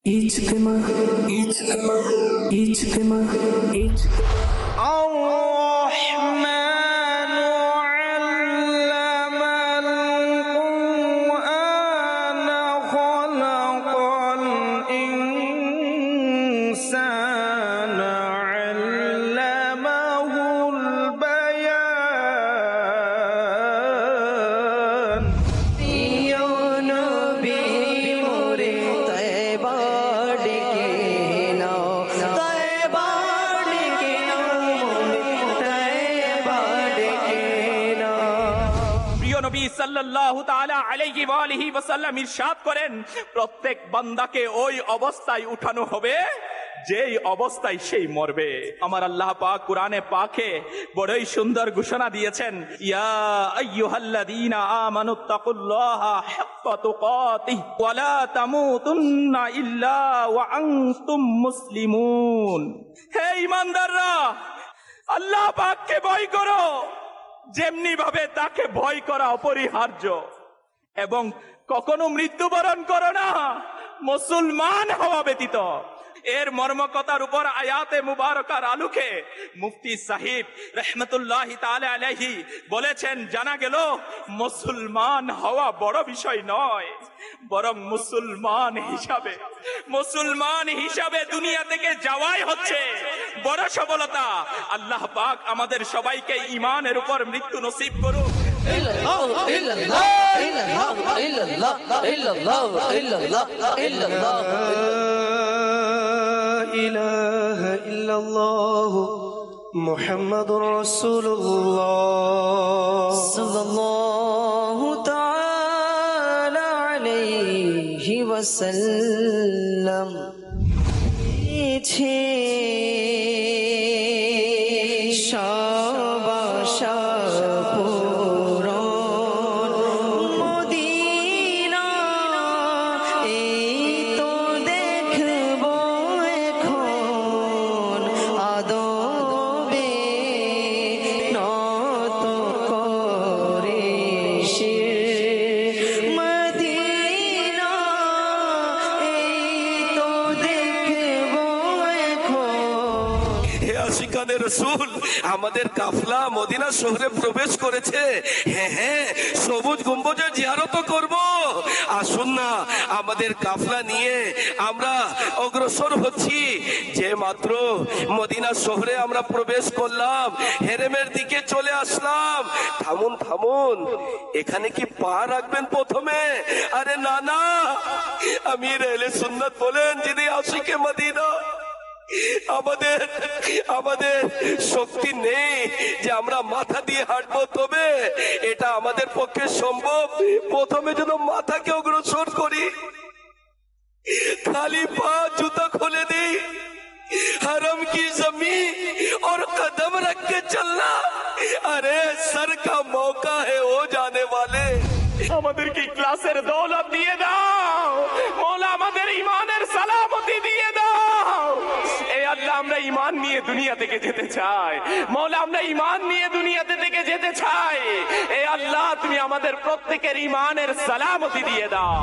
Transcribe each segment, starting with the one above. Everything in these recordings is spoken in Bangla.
ইজতেমা ইজতেমা ইজতেমা ইজতেমা সাল্লাল্লাহু তাআলা আলাইহি ওয়া আলিহি ওয়াসাল্লাম ইরশাদ করেন, প্রত্যেক বান্দাকে ওই অবস্থায় উঠানো হবে যেই অবস্থায় সেই মরবে। আমার আল্লাহ পাক কুরআনে পাকে বড়ই সুন্দর ঘোষণা দিয়েছেন, ইয়া আইয়ুহাল্লাযীনা আমানুত্তাকুল্লাহা হাক্কা তুকাতিহি ওয়া লা তামুতুন্না ইল্লা ওয়া আনতুম মুসলিমুন। হে ঈমানদাররা, আল্লাহ পাককে ভয় করো যেমনি ভাবে তাকে ভয় করা অপরিহার্য, এবং কখনো মৃত্যুবরণ করো না মুসলমান হওয়া ব্যতীত। এর মর্মকতার উপর আয়াতে মুবারকার আলোকে মুফতি সাহিব রাহমাতুল্লাহি তাআলা আলাইহি বলেছেন, জানা গেল মুসলমান হওয়া বড় বিষয় নয়, বরং মুসলমান হিসাবে দুনিয়া থেকে যাওয়াই হচ্ছে বড় সফলতা। আল্লাহ পাক আমাদের সবাইকে ঈমানের উপর মৃত্যু নসিব করুন। ইলাহা ইল্লাল্লাহু মুহাম্মাদুর রাসূলুল্লাহ সাল্লাল্লাহু তাআলা আলাইহি ওয়াসাল্লাম। রাসূল, আমাদের কাফলা মদিনা শহরে প্রবেশ করেছে। হ্যাঁ, সবুজ গম্বুজের জিয়ারত করব। আসুন না, আমাদের কাফলা নিয়ে আমরা অগ্রসর হচ্ছি। যে মাত্র মদিনা শহরে আমরা প্রবেশ করলাম, হেরেমের দিকে চলে আসলাম। থামুন, এখানে কি পা রাখবেন প্রথমে? আরে না, আমির আহলে সুন্নাত বলেন, যিনি আশিকে মদিনা, আমাদের শক্তি নেই যে আমরা মাথা দিয়ে হাঁটবো, তবে এটা আমাদের পক্ষে সম্ভব। প্রথমে যেন মাথাকে অগ্রসর করি, খালি পা জুতা খুলে দিই, हरम की जमीन और कदम रख के चलना। अरे सर का मौका है वो जाने वाले। আমাদেরকে ক্লাসের দৌলত দিয়ে দাও মওলা, আমাদের ঈমানের সালামতি দিয়ে দাও। এই আল্লাহ, আমরা ঈমান নিয়ে দুনিয়া থেকে যেতে চাই মওলা, আমরা ঈমান নিয়ে দুনিয়াতে থেকে যেতে চাই। এই আল্লাহ, তুমি আমাদের প্রত্যেকের ঈমানের সালামতি দিয়ে দাও।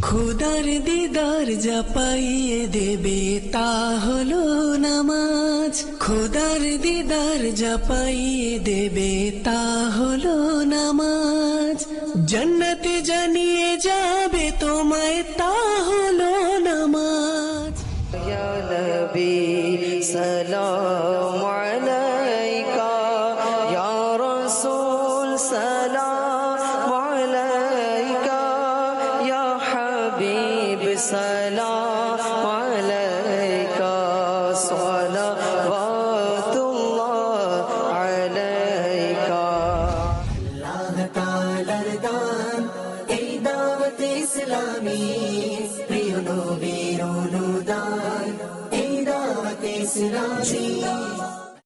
খুদার দিদার যা পাইয়ে দেবে তা হলো নামাজ। খুদার দিদার যা পাইয়ে দেবে তা হলো নামাজ। জান্নাতে জানিয়ে যাবে তোমায় তা হলো নামাজ। ইয়া নবী সালাম আলাইকা, ইয়া রাসূল